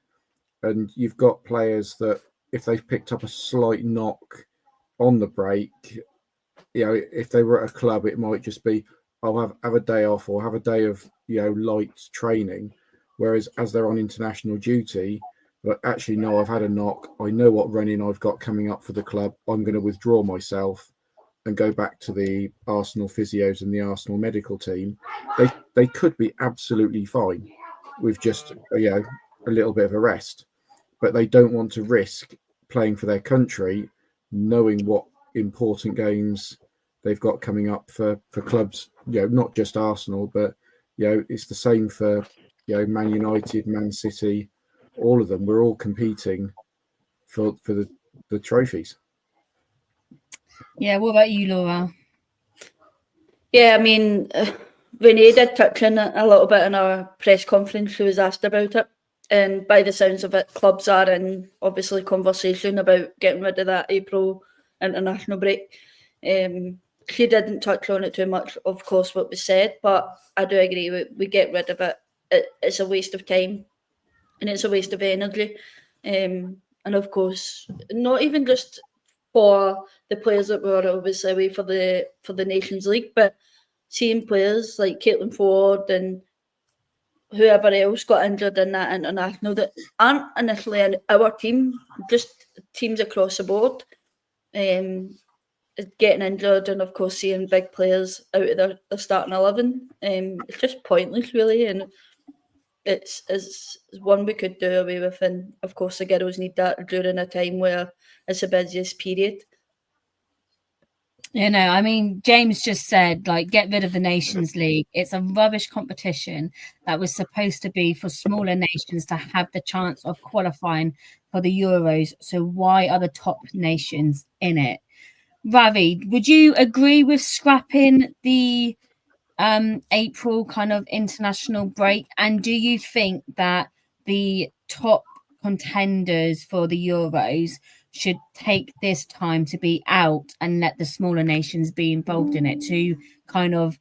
And you've got players that, if they've picked up a slight knock on the break, if they were at a club, it might just be, I'll have a day off or have a day of light training. Whereas as they're on international duty, but actually, no, I've had a knock. I know what running I've got coming up for the club. I'm going to withdraw myself and go back to the Arsenal physios and the Arsenal medical team. They could be absolutely fine with just a little bit of a rest, but they don't want to risk playing for their country, knowing what important games they've got coming up for clubs. Not just Arsenal, but it's the same for Man United, Man City, all of them. We're all competing for the trophies. Yeah, what about you, Laura? Yeah, I mean, Renee did touch on it a little bit in our press conference. She was asked about it. And by the sounds of it, clubs are in, obviously, conversation about getting rid of that April international break. She didn't touch on it too much, of course, what was said, but I do agree, we get rid of it. It's a waste of time and it's a waste of energy. And of course, not even just for the players that were obviously away for the Nations League, but seeing players like Caitlin Ford and whoever else got injured in that international that aren't initially in our team, just teams across the board, getting injured, and of course seeing big players out of their starting 11. It's just pointless, really, and it's one we could do away with. And of course the girls need that during a time where it's the busiest period. I mean, James just said, get rid of the Nations League. It's a rubbish competition that was supposed to be for smaller nations to have the chance of qualifying for the Euros. So why are the top nations in it? Ravi, would you agree with scrapping the April kind of international break? And do you think that the top contenders for the Euros should take this time to be out and let the smaller nations be involved in it to kind of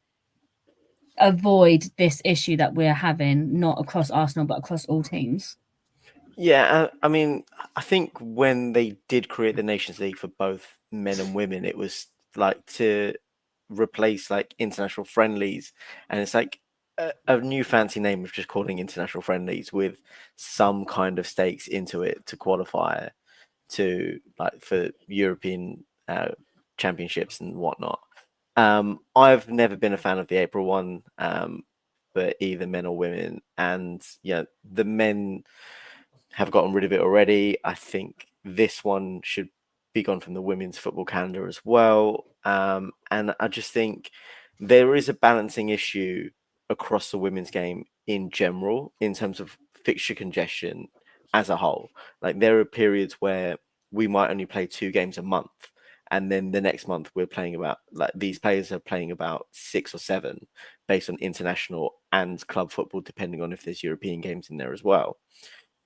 avoid this issue that we're having, not across Arsenal, but across all teams? Yeah, I mean, I think when they did create the Nations League for both men and women, it was like to replace like international friendlies, and it's like a new fancy name of just calling international friendlies with some kind of stakes into it to qualify to like for European championships and whatnot. I've never been a fan of the April one, for either men or women, and the men have gotten rid of it already. I think this one should be gone from the women's football calendar as well. And I just think there is a balancing issue across the women's game in general in terms of fixture congestion as a whole. Like there are periods where we might only play 2 games a month, and then the next month we're playing about, like, these players are playing about 6 or 7 based on international and club football, depending on if there's European games in there as well.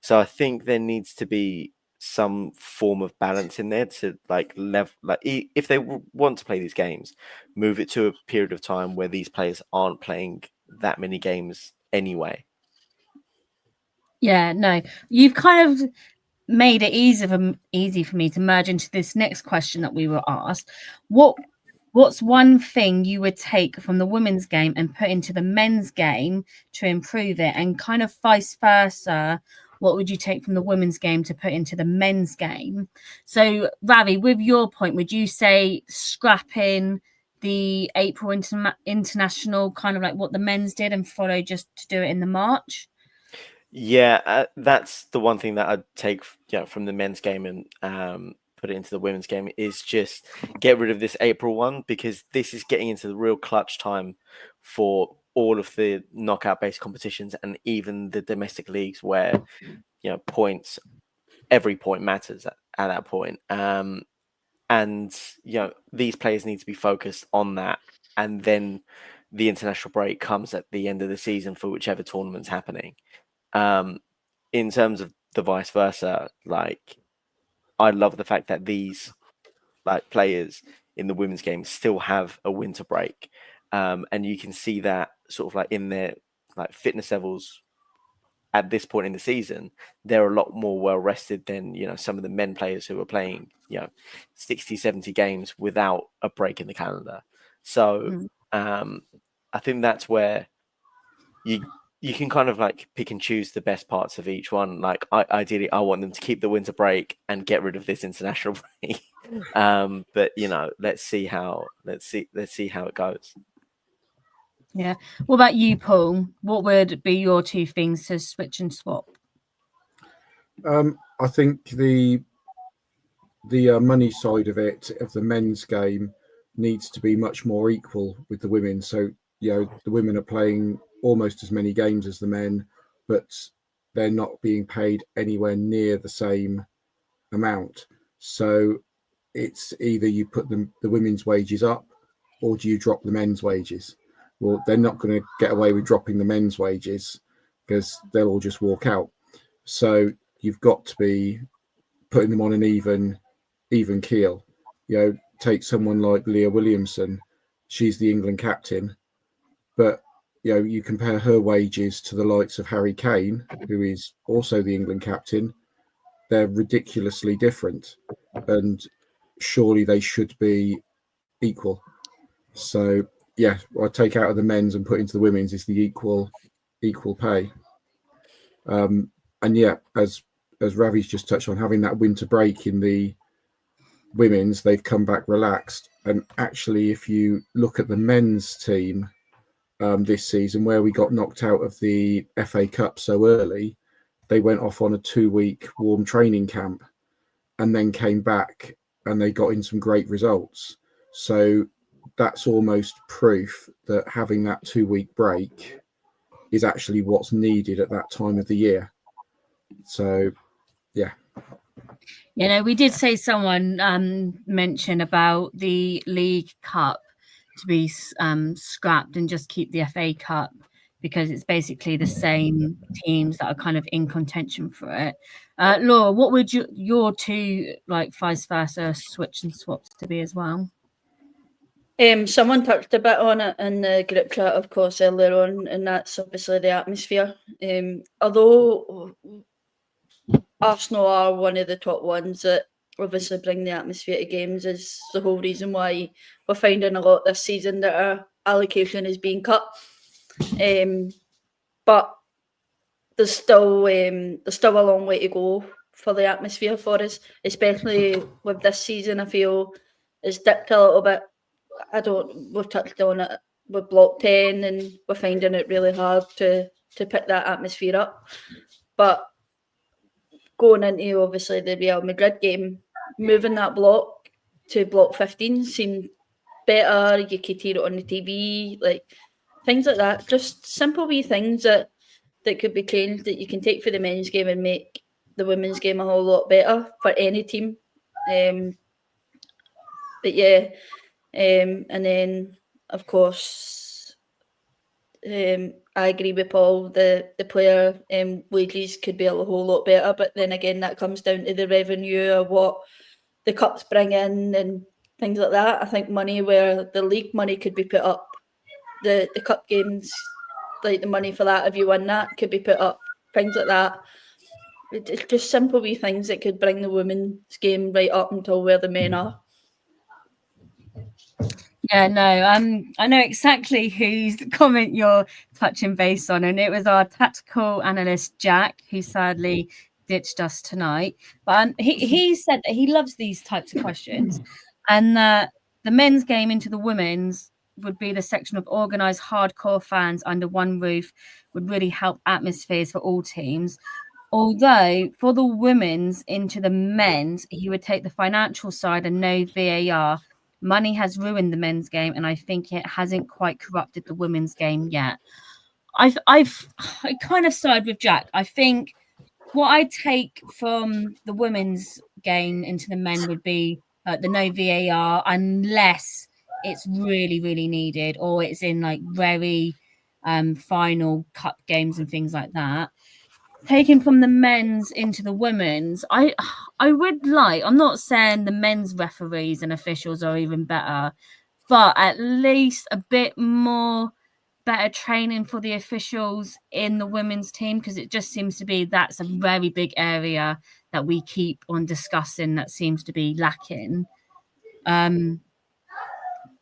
So I think there needs to be some form of balance in there to like level, like if they want to play these games, move it to a period of time where these players aren't playing that many games anyway. Yeah, no, you've kind of made it easy for me to merge into this next question that we were asked. What's one thing you would take from the women's game and put into the men's game to improve it, and kind of vice versa? What would you take from the women's game to put into the men's game? So, Ravi, with your point, would you say scrapping the April international, kind of like what the men's did, and follow just to do it in the March? Yeah, that's the one thing that I'd take from the men's game and put it into the women's game, is just get rid of this April one, because this is getting into the real clutch time for all of the knockout-based competitions and even the domestic leagues where every point matters at that point. And these players need to be focused on that, and then the international break comes at the end of the season for whichever tournament's happening. In terms of the vice versa, like, I love the fact that these like players in the women's game still have a winter break, and you can see that sort of like in their like fitness levels at this point in the season. They're a lot more well rested than some of the men players who are playing 60, 70 games without a break in the calendar. So I think that's where you can kind of like pick and choose the best parts of each one. Like, ideally, I want them to keep the winter break and get rid of this international break. But let's see how it goes. Yeah. What about you, Paul? What would be your two things to switch and swap? I think the money side of it, of the men's game, needs to be much more equal with the women. So the women are playing almost as many games as the men, but they're not being paid anywhere near the same amount. So it's either you put the women's wages up, or do you drop the men's wages? Well, they're not going to get away with dropping the men's wages, because they'll all just walk out. So you've got to be putting them on an even keel. Take someone like Leah Williamson. She's the England captain, but you compare her wages to the likes of Harry Kane, who is also the England captain. They're ridiculously different, and surely they should be equal. So yeah, what I take out of the men's and put into the women's is the equal pay. And yeah, as Ravi's just touched on, having that winter break in the women's, they've come back relaxed. And actually, if you look at the men's team this season, where we got knocked out of the FA Cup so early, they went off on a 2-week warm training camp and then came back and they got in some great results. So that's almost proof that having that 2-week break is actually what's needed at that time of the year. So yeah. We did say someone mentioned about the League Cup to be scrapped and just keep the FA Cup, because it's basically the same teams that are kind of in contention for it. Laura, what would your two, like, vice versa switch and swaps to be as well? Someone touched a bit on it in the group chat, of course, earlier on, and that's obviously the atmosphere. Although Arsenal are one of the top ones that obviously bring the atmosphere to games, is the whole reason why we're finding a lot this season that our allocation is being cut. But there's still a long way to go for the atmosphere for us, especially with this season. I feel it's dipped a little bit. We've touched on it with Block 10, and we're finding it really hard to pick that atmosphere up. But going into obviously the Real Madrid game, moving that block to Block 15 seemed better. You could hear it on the TV, like things like that. Just simple wee things that could be changed, that you can take for the men's game and make the women's game a whole lot better for any team. But yeah, and then of course I agree with Paul. The player wages could be a whole lot better, but then again, that comes down to the revenue of what the cups bring in and things like that. I think money where the league money could be put up, the cup games, like the money for that, if you win that, could be put up. Things like that. It's just simple wee things that could bring the women's game right up until where the men are. Yeah, no, I know exactly whose comment you're touching base on, and it was our tactical analyst Jack, who sadly ditched us tonight. But he said that he loves these types of questions, and that the men's game into the women's would be the section of organised hardcore fans under one roof would really help atmospheres for all teams. Although for the women's into the men's, he would take the financial side and no VAR. Money has ruined the men's game, and I think it hasn't quite corrupted the women's game yet. I kind of side with Jack. I think what I take from the women's game into the men would be the no VAR, unless it's really, really needed, or it's in like very final cup games and things like that. Taking from the men's into the women's, I would like, I'm not saying the men's referees and officials are even better, but at least a bit more better training for the officials in the women's team, because it just seems to be that's a very big area that we keep on discussing that seems to be lacking.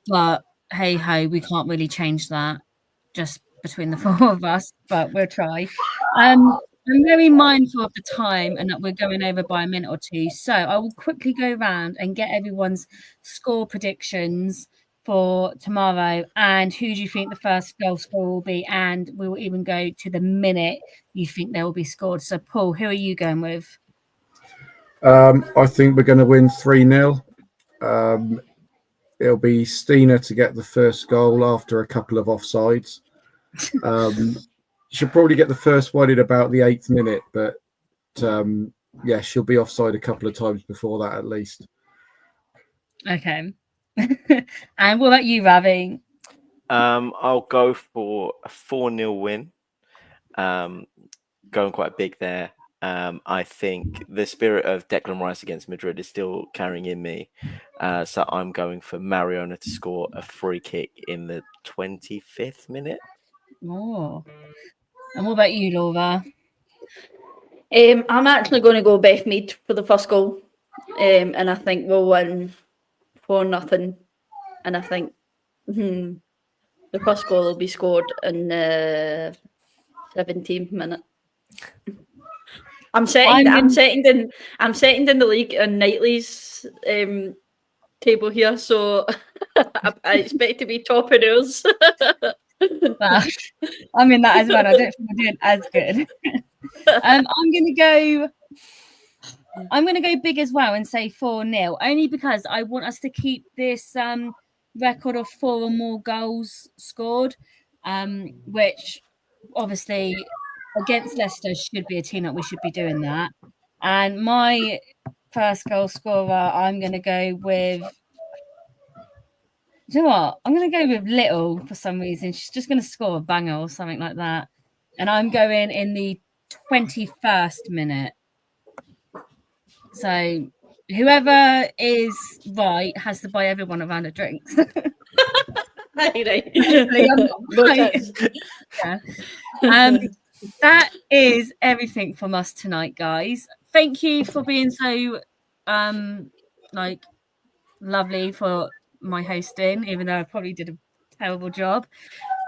But hey ho, we can't really change that just between the four of us, but we'll try. I'm very mindful of the time and that we're going over by a minute or two. So I will quickly go around and get everyone's score predictions for tomorrow and who do you think the first goal score will be, and we will even go to the minute you think they will be scored. So Paul, who are you going with? I think we're going to win 3-0. It'll be Stina to get the first goal after a couple of offsides. She'll probably get the first one in about the 8th minute, but yeah, she'll be offside a couple of times before that at least. Okay. And what about you, Ravi? I'll go for a 4-0 win. Going quite big there. I think the spirit of Declan Rice against Madrid is still carrying in me. So I'm going for Mariona to score a free kick in the 25th minute. Oh. And what about you, Laura? I'm actually going to go Beth Mead for the first goal. And I think we'll win 4-0. And I think the first goal will be scored in the 17th minute. I'm setting in the league and Knightley's table here, so I expect to be top of ours. Well, I'm in that as well. I don't think we're doing as good. I'm gonna go big as well and say 4-0, only because I want us to keep this record of 4 or more goals scored, which obviously against Leicester should be a team that we should be doing that. And my first goal scorer, I'm going to go with, you know what? I'm going to go with Little for some reason. She's just going to score a banger or something like that. And I'm going in the 21st minute. So whoever is right has to buy everyone a round of drinks. Right. Yeah. That is everything from us tonight, guys. Thank you for being so lovely for my hosting, even though I probably did a terrible job.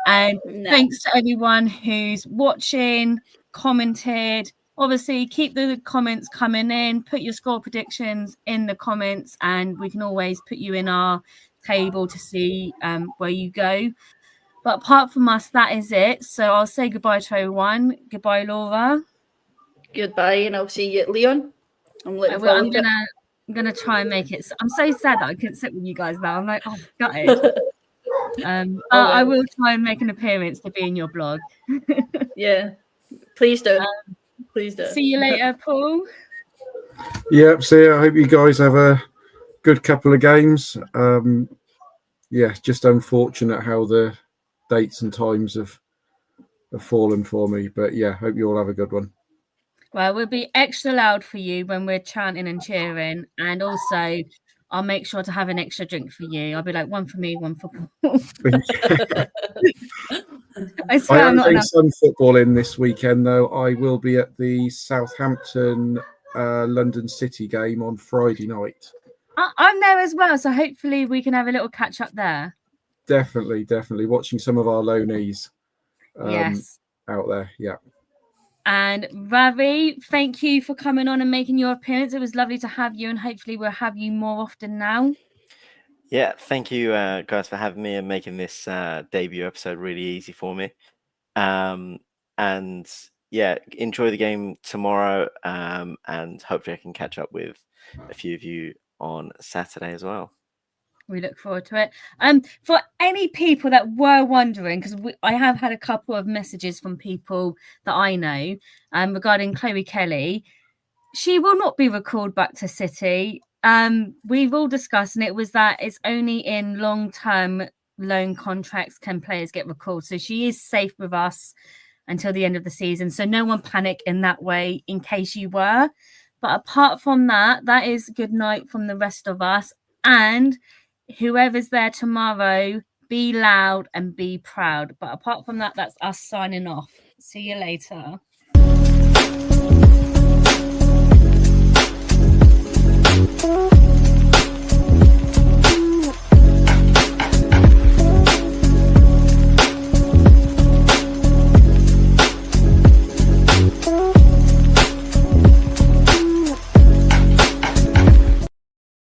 And thanks to everyone who's watching, commented. Obviously, keep the comments coming in. Put your score predictions in the comments, and we can always put you in our table to see where you go. But apart from us, that is it. So I'll say goodbye to everyone. Goodbye, Laura. Goodbye, and I'll see you at Leon. I'm gonna try and make it. I'm so sad that I couldn't sit with you guys now. I'm like, oh, gutted. I will try and make an appearance to be in your blog. Yeah, please do. Please do. See you later, Paul. Yep. See you. I hope you guys have a good couple of games. Yeah, just unfortunate how the dates and times have fallen for me. But yeah, hope you all have a good one. Well, we'll be extra loud for you when we're chanting and cheering, and also I'll make sure to have an extra drink for you. I'll be like, one for me, one for Paul. I swear I I'm am not doing enough. some football in this weekend, though. I will be at the Southampton London City game on Friday night. I'm there as well, so hopefully we can have a little catch up there. Definitely watching some of our loanees Yes. out there. Yeah. And Ravi, thank you for coming on and making your appearance. It was lovely to have you, and hopefully we'll have you more often now. Yeah, thank you guys for having me and making this debut episode really easy for me. And yeah, enjoy the game tomorrow, and hopefully I can catch up with a few of you on Saturday as well. We look forward to it. For any people that were wondering, because I have had a couple of messages from people that I know regarding Chloe Kelly, she will not be recalled back to City. We've all discussed, and it was that it's only in long-term loan contracts can players get recalled. So she is safe with us until the end of the season. So no one panic in that way in case you were. But apart from that, that is good night from the rest of us. And whoever's there tomorrow, be loud and be proud. But apart from that, that's us signing off. See you later. Thank you.